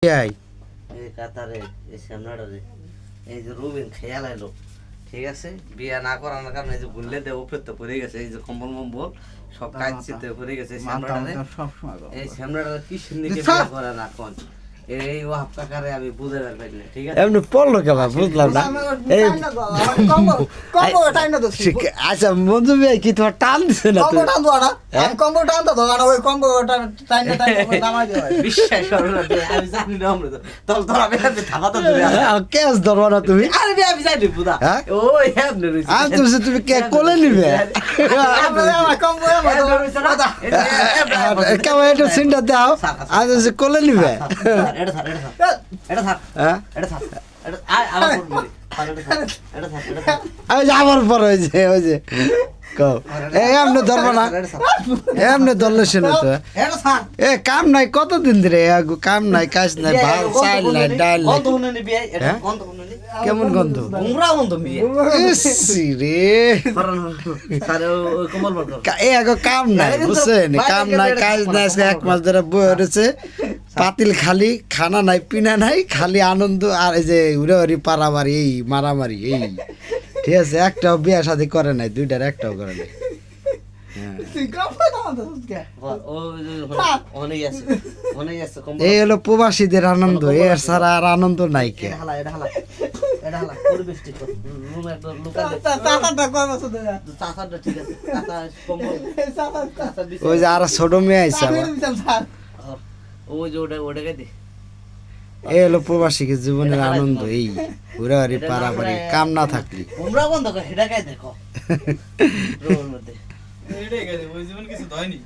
এই কাতারে এই সামনাটারে এই যে রুবিন খেয়াল আইলো ঠিক আছে বিয়া না করানোর কারণে এই যে গুললে দেব উপরে তো পড়ে গেছে এই যে কম্বল মম্বল সব কাটছিতে পড়ে গেছে এই সামনাটারে কি সুন্দর বিয়া করে না কোন এই ওয়াহ কাকারে আমি বুঝে পারবেন না ঠিক আছে এমনি পড়লো কেবা বুঝলাম না এই কম্বো টাইম না দোস্ত আচ্ছা মঞ্জু ভাই কি তোমার টান দিছে না কম্বো টান দাও না আমি কম্বো টান দাও না ওই কম্বো টাইম না নামাই দিও বিশ্বাস করো না আমি জানি না আমরা তো তোরা বেশি থাকা তো দূরে কেস ধরবা না তুমি আরে বে আমি জানি বুদা ওই হেবনে রইছে আমি তো তুমি কে কোলে নিবে আমার কম্বো কেমন একটু সিনটা দাও আমি তো কোলে নিবে এটা থাক হ্যাঁ আবার করবি এটা থাক আমি যাবার পর ওই যে কও এমনি ধরবো না এমনি ধরলে শুনে তো এটা থাক এ কাম নাই কতদিন ধরে কাম নাই কাজ নাই ভাত চাল নাই ডাল নাই কত হুনে নিবি এটা কত হুনে নি কেমন গন্ধ গুমরা গন্ধ মিয়ে ইসি রে সারে ওই কম্বল বল এ আগে কাম নাই বুঝছেন কাম নাই কাজ নাই আজকে এক মাস ধরে বয়ে রয়েছে পাতিল খালি খানা নাই পিনা নাই খালি আনন্দ আর এই যে উড়াউড়ি পারামারি এই মারামারি এই ঠিক আছে একটাও বিয়ে শাদী করে নাই দুইটার একটাও করে নাই তুই কম্বো টান দাও কে অনেক আছে কম্বল এই হলো প্রবাসীদের আনন্দ এর ছাড়া আর আনন্দ নাই কে এটা হালা পরিবেশ ঠিক কর রুম একদম লোকাল চাচাটা কয় বছর ধরে চাচাটা ঠিক আছে চাচা কম্বল চাচা ওই যে আর ছোট মেয়ে আইসা ওই যে ওটা কে দে এই হলো প্রবাসীকে জীবনের আনন্দ এই উড়াউড়ি পারাপারি কাম না থাকলি তোমরা বন্ধ কর এটা কে দেখো রুমের মধ্যে এটাই গেছে ওই জীবন কিছু হয়নি